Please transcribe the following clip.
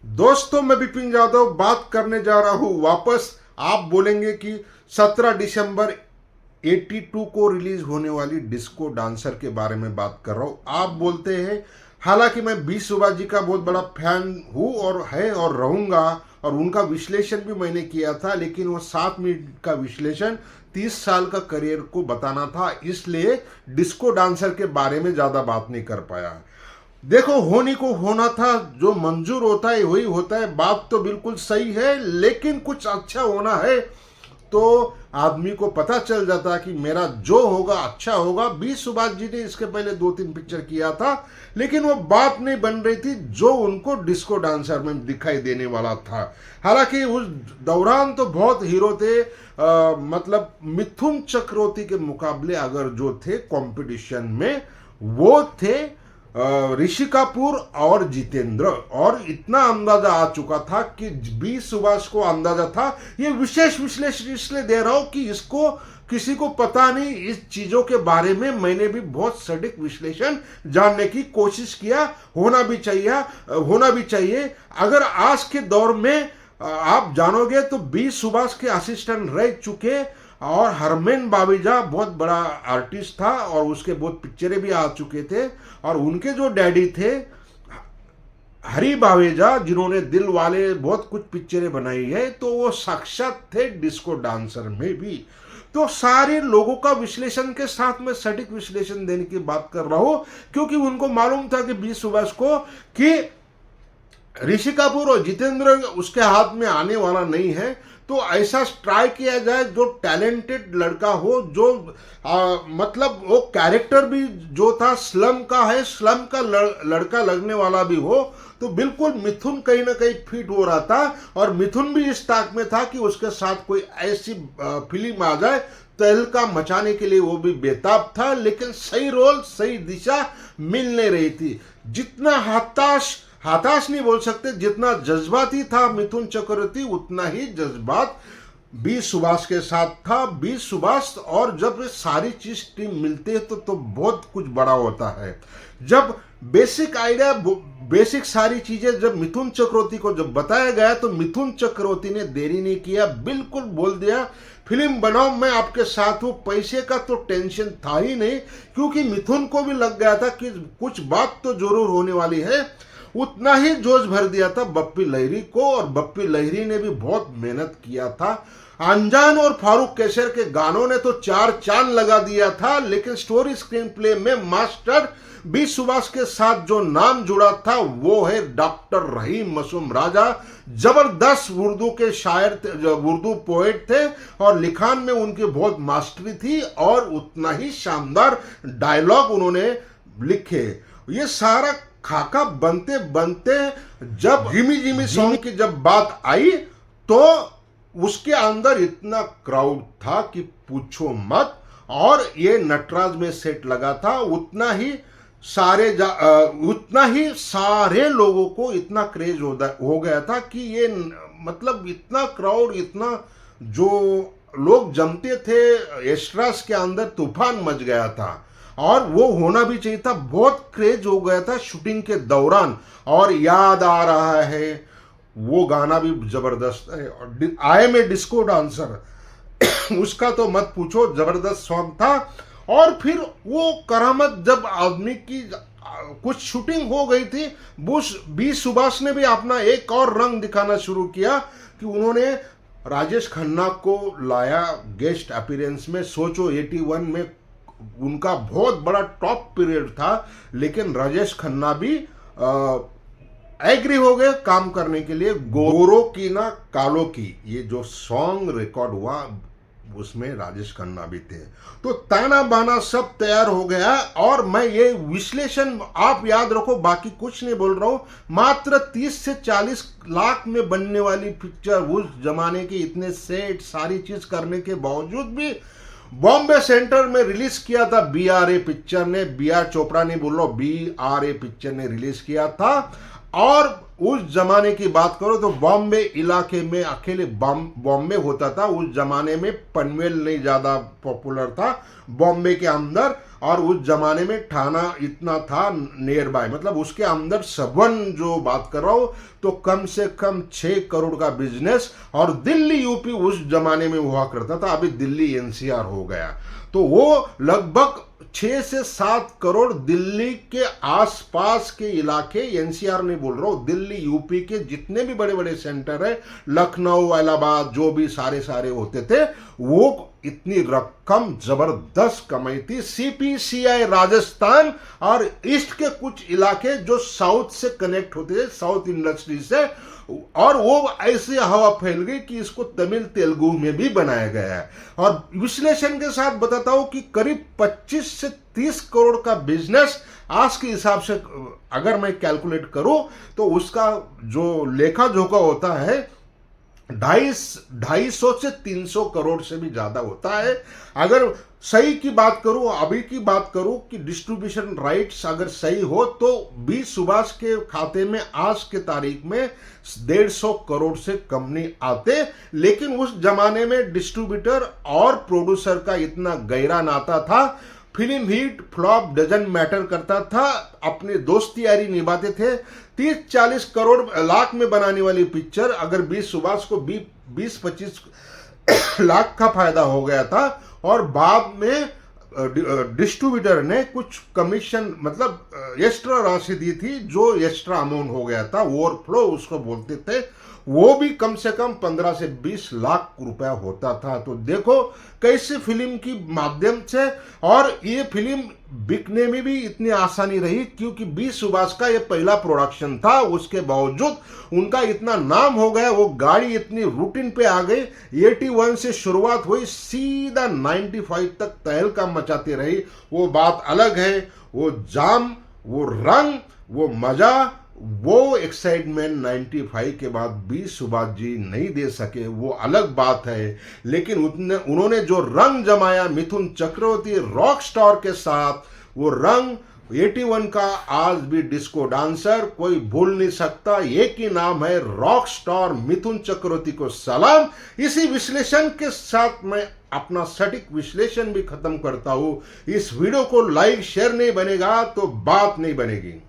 दोस्तों, मैं विपिन यादव बात करने जा रहा हूं वापस। आप बोलेंगे कि 17 दिसंबर 82 को रिलीज होने वाली डिस्को डांसर के बारे में बात कर रहा हूं। आप बोलते हैं, हालांकि मैं बी सुभाष जी का बहुत बड़ा फैन हूं और है और रहूंगा, और उनका विश्लेषण भी मैंने किया था, लेकिन वो 7 मिनट का विश्लेषण 30 साल का करियर को बताना था, इसलिए डिस्को डांसर के बारे में ज्यादा बात नहीं कर पाया। देखो, होने को होना था, जो मंजूर होता है वही होता है। बात तो बिल्कुल सही है, लेकिन कुछ अच्छा होना है तो आदमी को पता चल जाता कि मेरा जो होगा अच्छा होगा। बी सुभाष जी ने इसके पहले 2-3 पिक्चर किया था, लेकिन वो बात नहीं बन रही थी जो उनको डिस्को डांसर में दिखाई देने वाला था। हालांकि उस दौरान तो बहुत हीरो थे, मतलब मिथुन चक्रवर्ती के मुकाबले अगर जो थे कंपटीशन में, वो थे ऋषि कपूर और जितेंद्र। और इतना अंदाजा आ चुका था कि बी सुभाष को अंदाजा था। ये विशेष विश्लेषण इसलिए दे रहा हूं कि इसको किसी को पता नहीं, इस चीजों के बारे में मैंने भी बहुत सटीक विश्लेषण जानने की कोशिश किया। होना भी चाहिए। अगर आज के दौर में आप जानोगे तो बी सुभाष के असिस्टेंट रह चुके और हरमेन बाविजा बहुत बड़ा आर्टिस्ट था और उसके बहुत पिक्चरें भी आ चुके थे। और उनके जो डैडी थे हरी बावेजा, जिन्होंने दिल वाले बहुत कुछ पिक्चरें बनाई है, तो वो साक्षात थे डिस्को डांसर में भी। तो सारे लोगों का विश्लेषण के साथ में सटीक विश्लेषण देने की बात कर रहा हूं, क्योंकि उनको मालूम था कि बी सुभाष को कि ऋषि कपूर और जितेंद्र उसके हाथ में आने वाला नहीं है। तो ऐसा ट्राई किया जाए जो टैलेंटेड लड़का हो, जो मतलब वो कैरेक्टर भी जो था स्लम का है, स्लम का लड़का लगने वाला भी हो। तो बिल्कुल मिथुन कहीं ना कहीं फिट हो रहा था, और मिथुन भी इस ताक में था कि उसके साथ कोई ऐसी फिल्म आ जाए तहलका मचाने के लिए। वो भी बेताब था, लेकिन सही रोल सही दिशा मिल नहीं रही थी। जितना हताश नहीं बोल सकते, जितना जज्बाती था मिथुन चक्रवर्ती, उतना ही जज्बात बी सुभाष के साथ था। बी सुभाष और जब ये सारी चीज टीम मिलती है तो बहुत कुछ बड़ा होता है। जब बेसिक आइडिया, बेसिक सारी चीजें जब मिथुन चक्रवर्ती को जब बताया गया, तो मिथुन चक्रवर्ती ने देरी नहीं किया, बिल्कुल बोल दिया फिल्म बनाओ, मैं आपके साथ हूं। पैसे का तो टेंशन था ही नहीं, क्योंकि मिथुन को भी लग गया था कि कुछ बात तो जरूर होने वाली है। उतना ही जोश भर दिया था बप्पी लहरी को, और बप्पी लहरी ने भी बहुत मेहनत किया था। अनजान और फारूक कैसर के गानों ने तो 4 चांद लगा दिया था, लेकिन स्टोरी स्क्रीन प्ले में मास्टर बी सुभाष के साथ जो नाम जुड़ा था वो है डॉक्टर रहीम मासूम राजा। जबरदस्त उर्दू के शायर थे, उर्दू पोएट थे, और लिखान में उनकी बहुत मास्टरी थी, और उतना ही शानदार डायलॉग उन्होंने लिखे। ये सारा खाका बनते बनते जब जिमी जिमी सॉन्ग की जब बात आई, तो उसके अंदर इतना क्राउड था कि पूछो मत। और ये नटराज में सेट लगा था, उतना ही सारे लोगों को इतना क्रेज हो गया था कि ये मतलब इतना क्राउड, इतना जो लोग जमते थे, एस्ट्रास के अंदर तूफान मच गया था। और वो होना भी चाहिए था, बहुत क्रेज हो गया था शूटिंग के दौरान। और याद आ रहा है वो गाना भी जबरदस्त है, और I am a disco dancer उसका तो मत पूछो, जबरदस्त सॉन्ग था। और फिर वो करामत जब आदमी की कुछ शूटिंग हो गई थी, बी सुभाष ने भी अपना एक और रंग दिखाना शुरू किया कि उन्होंने राजेश खन्ना को लाया गेस्ट अपीयरेंस में। सोचो 81 में उनका बहुत बड़ा टॉप पीरियड था, लेकिन राजेश खन्ना भी एग्री हो गए काम करने के लिए। गोरो की ना कालो की, ये जो सॉन्ग रिकॉर्ड हुआ उसमें राजेश खन्ना भी थे। तो ताना बाना सब तैयार हो गया। और मैं ये विश्लेषण आप याद रखो, बाकी कुछ नहीं बोल रहा हूं। मात्र 30 से 40 लाख में बनने वाली पिक्चर, उस जमाने के इतने सेट सारी चीज करने के बावजूद भी बॉम्बे सेंटर में रिलीज किया था BRA पिक्चर ने। BR चोपड़ा नहीं बोल रहा, BRA पिक्चर ने रिलीज किया था। और उस जमाने की बात करो तो बॉम्बे इलाके में अकेले बॉम्बे होता था। उस जमाने में पनवेल नहीं ज्यादा पॉपुलर था बॉम्बे के अंदर। और उस जमाने में थाना इतना था नियर बाय, मतलब उसके अंदर सबन जो बात कर रहा हूं, तो कम से कम 6 करोड़ का बिजनेस। और दिल्ली यूपी उस जमाने में हुआ करता था, अभी दिल्ली एनसीआर हो गया, तो वो लगभग 6 से 7 करोड़ दिल्ली के आसपास के इलाके, एनसीआर नहीं बोल रहा हूं, दिल्ली यूपी के जितने भी बड़े बड़े सेंटर है, लखनऊ इलाहाबाद जो भी सारे होते थे, वो इतनी रकम जबरदस्त कमाई थी। सीपीसीआई राजस्थान और ईस्ट के कुछ इलाके जो साउथ से कनेक्ट होते थे, साउथ इंडस्ट्री से, और वो ऐसी हवा फैल गई कि इसको तमिल तेलुगु में भी बनाया गया है। और विश्लेषण के साथ बताता हूं कि करीब 25 से 30 करोड़ का बिजनेस आज के हिसाब से अगर मैं कैलकुलेट करूं तो उसका जो लेखा जोखा होता है 250 से 300 करोड़ से भी ज्यादा होता है। अगर सही की बात करूं, अभी की बात करूं कि डिस्ट्रीब्यूशन राइट्स अगर सही हो तो बी सुभाष के खाते में आज के तारीख में 150 करोड़ से कम नहीं आते। लेकिन उस जमाने में डिस्ट्रीब्यूटर और प्रोड्यूसर का इतना गहरा नाता था, film hit flop doesn't matter करता था, अपने दोस्ती यारी निभाते थे। 30-40 करोड़ लाख में बनाने वाली पिक्चर अगर बी सुभाष को 20-25 लाख का फायदा हो गया था, और बाद में डिस्ट्रीब्यूटर ने कुछ कमीशन मतलब एक्स्ट्रा राशि दी थी, जो एक्स्ट्रा अमाउंट हो गया था, ओवरफ्लो उसको बोलते थे, वो भी कम से कम 15 से 20 लाख रुपया होता था। तो देखो कैसे फिल्म की माध्यम से, और ये फिल्म बिकने में भी इतनी आसानी रही क्योंकि बी सुभाष का ये पहला प्रोडक्शन था, उसके बावजूद उनका इतना नाम हो गया, वो गाड़ी इतनी रूटीन पे आ गई। 81 से शुरुआत हुई, सीधा 95 तक तहलका मचाती रही। वो बात अलग है, वो जाम, वो रंग, वो मजा, वो एक्साइटमेंट 95 के बाद बी सुभाष जी नहीं दे सके, वो अलग बात है। लेकिन उन्होंने जो रंग जमाया मिथुन चक्रवर्ती रॉक स्टार के साथ, वो रंग 81 का आज भी डिस्को डांसर कोई भूल नहीं सकता। एक ही नाम है, रॉक स्टार मिथुन चक्रवर्ती को सलाम। इसी विश्लेषण के साथ मैं अपना सटीक विश्लेषण भी खत्म करता हूं। इस वीडियो को लाइक शेयर नहीं बनेगा तो बात नहीं बनेगी।